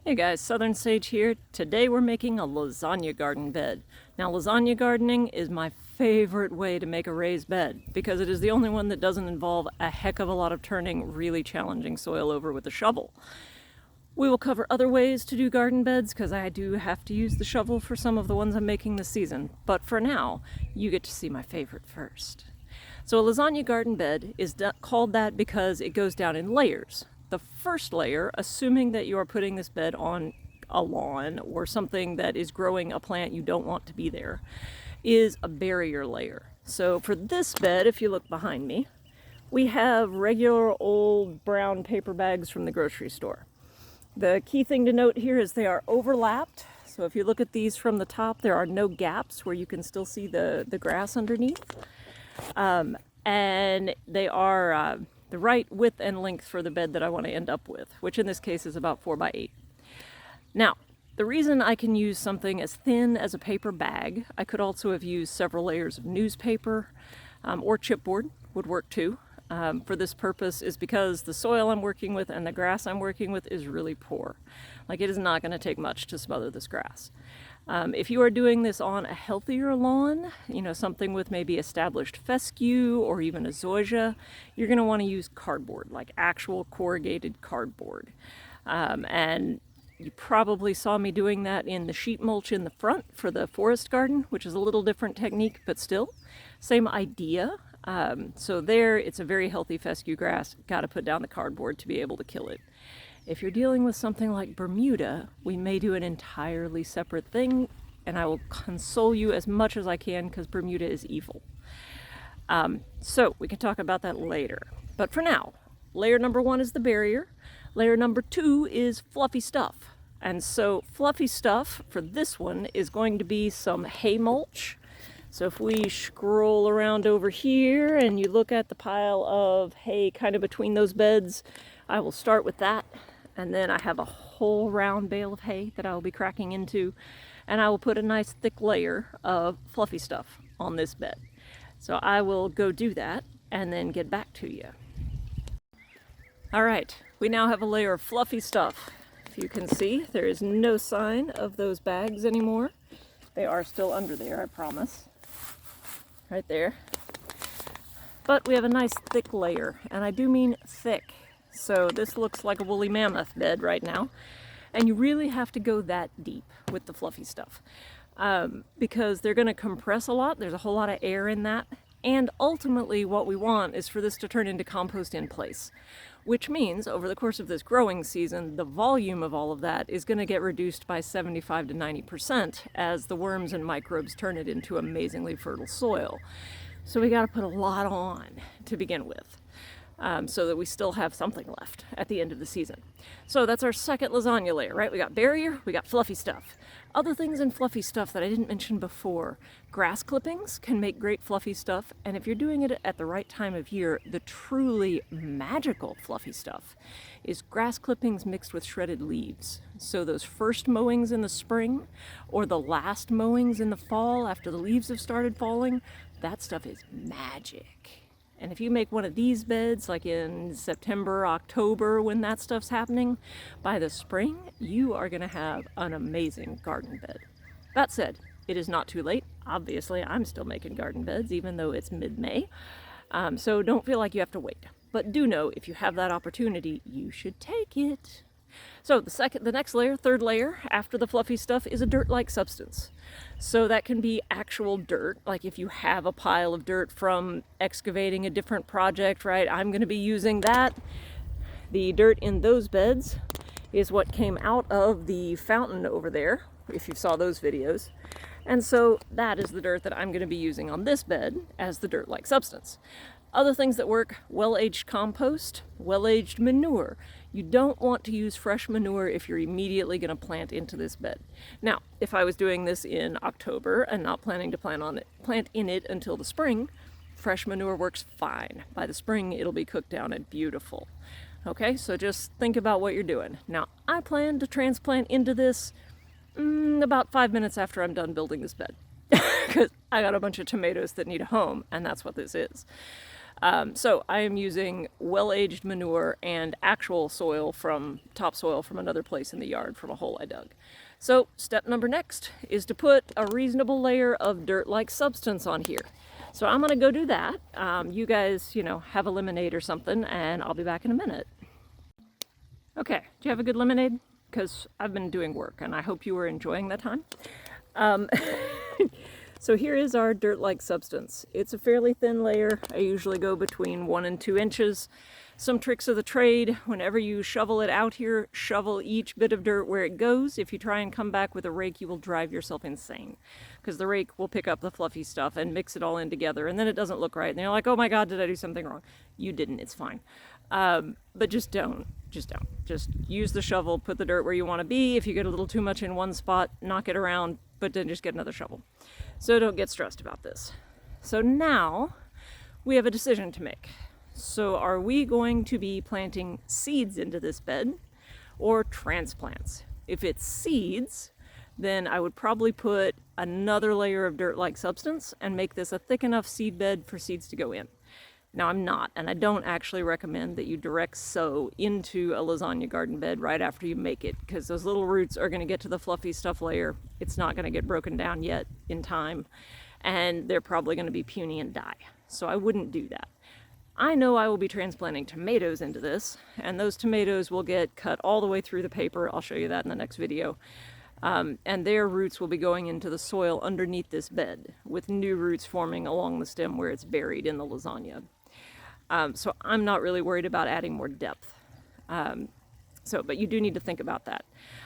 Hey guys, Southern Sage here. Today we're making a lasagna garden bed. Now lasagna gardening is my favorite way to make a raised bed because it is the only one that doesn't involve a heck of a lot of turning really challenging soil over with a shovel. We will cover other ways to do garden beds because I do have to use the shovel for some of the ones I'm making this season. But for now, you get to see my favorite first. So a lasagna garden bed is called that because it goes down in layers. The first layer, assuming that you are putting this bed on a lawn or something that is growing a plant you don't want to be there, is a barrier layer. So for this bed, if you look behind me, we have regular old brown paper bags from the grocery store. The key thing to note here is they are overlapped. So if you look at these from the top, there are no gaps where you can still see the grass underneath. And they are the right width and length for the bed that I want to end up with, which in this case is about 4 by 8. Now, the reason I can use something as thin as a paper bag, I could also have used several layers of newspaper or chipboard would work too. For this purpose is because the soil I'm working with and the grass I'm working with is really poor. Like it is not going to take much to smother this grass. If you are doing this on a healthier lawn, something with maybe established fescue or even a zoysia, you're going to want to use cardboard, like actual corrugated cardboard. And you probably saw me doing that in the sheet mulch in the front for the forest garden, which is a little different technique, but still, same idea. So there, it's a very healthy fescue grass. Got to put down the cardboard to be able to kill it. If you're dealing with something like Bermuda, we may do an entirely separate thing, and I will console you as much as I can because Bermuda is evil. So we can talk about that later. But for now, layer number 1 is the barrier. Layer number 2 is fluffy stuff. And so fluffy stuff for this one is going to be some hay mulch. So if we scroll around over here and you look at the pile of hay kind of between those beds, I will start with that. And then I have a whole round bale of hay that I will be cracking into. And I will put a nice thick layer of fluffy stuff on this bed. So I will go do that and then get back to you. All right, we now have a layer of fluffy stuff. If you can see, there is no sign of those bags anymore. They are still under there, I promise. Right there. But we have a nice thick layer, and I do mean thick. So this looks like a woolly mammoth bed right now. And you really have to go that deep with the fluffy stuff because they're going to compress a lot. There's a whole lot of air in that. And ultimately what we want is for this to turn into compost in place, which means over the course of this growing season, the volume of all of that is going to get reduced by 75 to 90% as the worms and microbes turn it into amazingly fertile soil. So we got to put a lot on to begin with. So that we still have something left at the end of the season. So that's our second lasagna layer, right? We got barrier, we got fluffy stuff. Other things in fluffy stuff that I didn't mention before. Grass clippings can make great fluffy stuff, and if you're doing it at the right time of year, the truly magical fluffy stuff is grass clippings mixed with shredded leaves. So those first mowings in the spring or the last mowings in the fall after the leaves have started falling, that stuff is magic. And if you make one of these beds, like in September, October, when that stuff's happening, by the spring, you are going to have an amazing garden bed. That said, it is not too late. Obviously, I'm still making garden beds, even though it's mid-May. So don't feel like you have to wait. But do know, if you have that opportunity, you should take it. So the next layer, third layer, after the fluffy stuff, is a dirt-like substance. So that can be actual dirt, like if you have a pile of dirt from excavating a different project, right? I'm going to be using that. The dirt in those beds is what came out of the fountain over there, if you saw those videos. And so that is the dirt that I'm going to be using on this bed as the dirt-like substance. Other things that work, well-aged compost, well-aged manure. You don't want to use fresh manure if you're immediately going to plant into this bed. Now, if I was doing this in October and not planning to plant in it until the spring, fresh manure works fine. By the spring, it'll be cooked down and beautiful. Okay, so just think about what you're doing. Now, I plan to transplant into this about 5 minutes after I'm done building this bed. Because I got a bunch of tomatoes that need a home, and that's what this is. So I am using well-aged manure and actual soil from topsoil from another place in the yard from a hole I dug. So step number next is to put a reasonable layer of dirt-like substance on here. So I'm gonna go do that. You guys, have a lemonade or something, and I'll be back in a minute. Okay, do you have a good lemonade? Because I've been doing work, and I hope you were enjoying that time. So here is our dirt-like substance. It's a fairly thin layer. I usually go between 1 and 2 inches. Some tricks of the trade: whenever you shovel it out here, shovel each bit of dirt where it goes. If you try and come back with a rake, you will drive yourself insane, because the rake will pick up the fluffy stuff and mix it all in together, and then it doesn't look right. And you're like, oh my God, did I do something wrong? You didn't, it's fine. But just don't. Just use the shovel, put the dirt where you want to be. If you get a little too much in one spot, knock it around, but then just get another shovel. So don't get stressed about this. So now we have a decision to make. So are we going to be planting seeds into this bed or transplants? If it's seeds, then I would probably put another layer of dirt-like substance and make this a thick enough seed bed for seeds to go in. Now I'm not, and I don't actually recommend that you direct sow into a lasagna garden bed right after you make it, because those little roots are going to get to the fluffy stuff layer. It's not going to get broken down yet in time, and they're probably going to be puny and die. So I wouldn't do that. I know I will be transplanting tomatoes into this, and those tomatoes will get cut all the way through the paper. I'll show you that in the next video. And their roots will be going into the soil underneath this bed, with new roots forming along the stem where it's buried in the lasagna. So I'm not really worried about adding more depth. But you do need to think about that.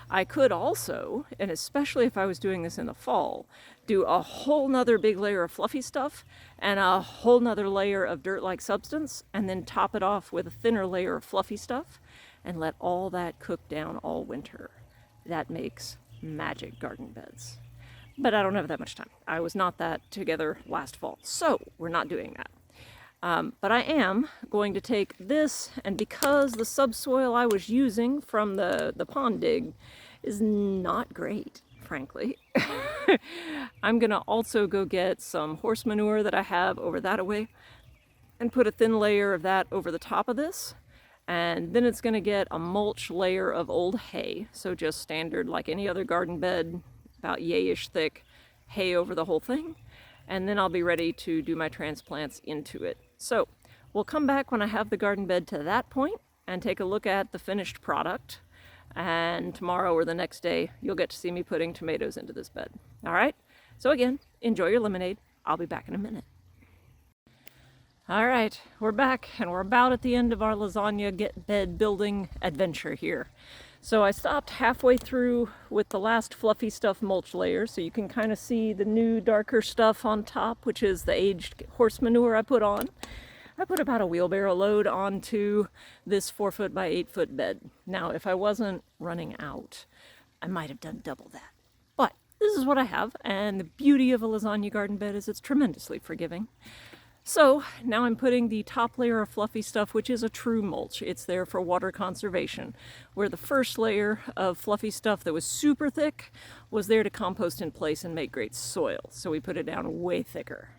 I could also, and especially if I was doing this in the fall, do a whole nother big layer of fluffy stuff and a whole nother layer of dirt-like substance, and then top it off with a thinner layer of fluffy stuff and let all that cook down all winter. That makes magic garden beds. But I don't have that much time. I was not that together last fall, so we're not doing that. But I am going to take this, and because the subsoil I was using from the pond dig is not great, frankly, I'm going to also go get some horse manure that I have over that away and put a thin layer of that over the top of this. And then it's going to get a mulch layer of old hay, so just standard like any other garden bed, about yay-ish thick hay over the whole thing. And then I'll be ready to do my transplants into it. So we'll come back when I have the garden bed to that point and take a look at the finished product. And tomorrow or the next day, you'll get to see me putting tomatoes into this bed. All right? So again, enjoy your lemonade. I'll be back in a minute. All right, we're back, and we're about at the end of our lasagna bed building adventure here. So I stopped halfway through with the last fluffy stuff mulch layer, so you can kind of see the new darker stuff on top, which is the aged horse manure I put on. I put about a wheelbarrow load onto this 4-foot by 8-foot bed. Now, if I wasn't running out, I might have done double that. But this is what I have, and the beauty of a lasagna garden bed is it's tremendously forgiving. So now I'm putting the top layer of fluffy stuff, which is a true mulch. It's there for water conservation, where the first layer of fluffy stuff that was super thick was there to compost in place and make great soil. So we put it down way thicker.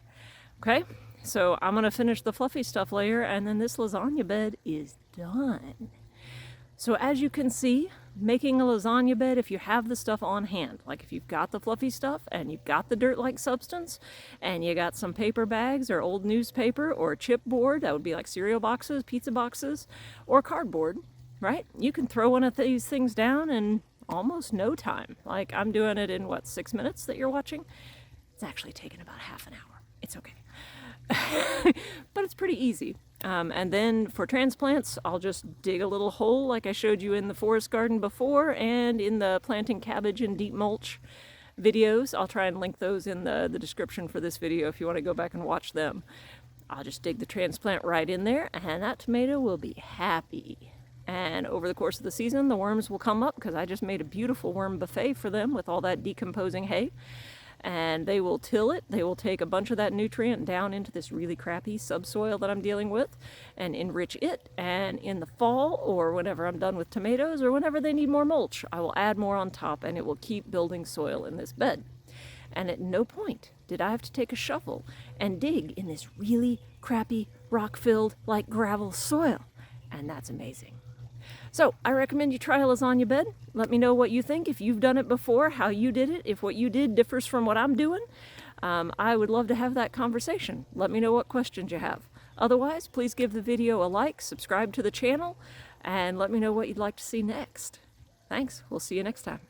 Okay, so I'm gonna finish the fluffy stuff layer, and then this lasagna bed is done. So as you can see, making a lasagna bed, if you have the stuff on hand, like if you've got the fluffy stuff and you've got the dirt-like substance and you got some paper bags or old newspaper or chipboard, that would be like cereal boxes, pizza boxes, or cardboard, right? You can throw one of these things down in almost no time. Like I'm doing it in 6 minutes that you're watching? It's actually taken about half an hour. It's okay. But it's pretty easy. And then for transplants, I'll just dig a little hole like I showed you in the forest garden before and in the planting cabbage and deep mulch videos. I'll try and link those in the description for this video if you want to go back and watch them. I'll just dig the transplant right in there, and that tomato will be happy. And over the course of the season, the worms will come up because I just made a beautiful worm buffet for them with all that decomposing hay. And they will till it. They will take a bunch of that nutrient down into this really crappy subsoil that I'm dealing with and enrich it. And in the fall, or whenever I'm done with tomatoes, or whenever they need more mulch, I will add more on top, and it will keep building soil in this bed. And at no point did I have to take a shovel and dig in this really crappy rock-filled like gravel soil, and that's amazing. So I recommend you try a lasagna bed. Let me know what you think, if you've done it before, how you did it, if what you did differs from what I'm doing. I would love to have that conversation. Let me know what questions you have. Otherwise, please give the video a like, subscribe to the channel, and let me know what you'd like to see next. Thanks. We'll see you next time.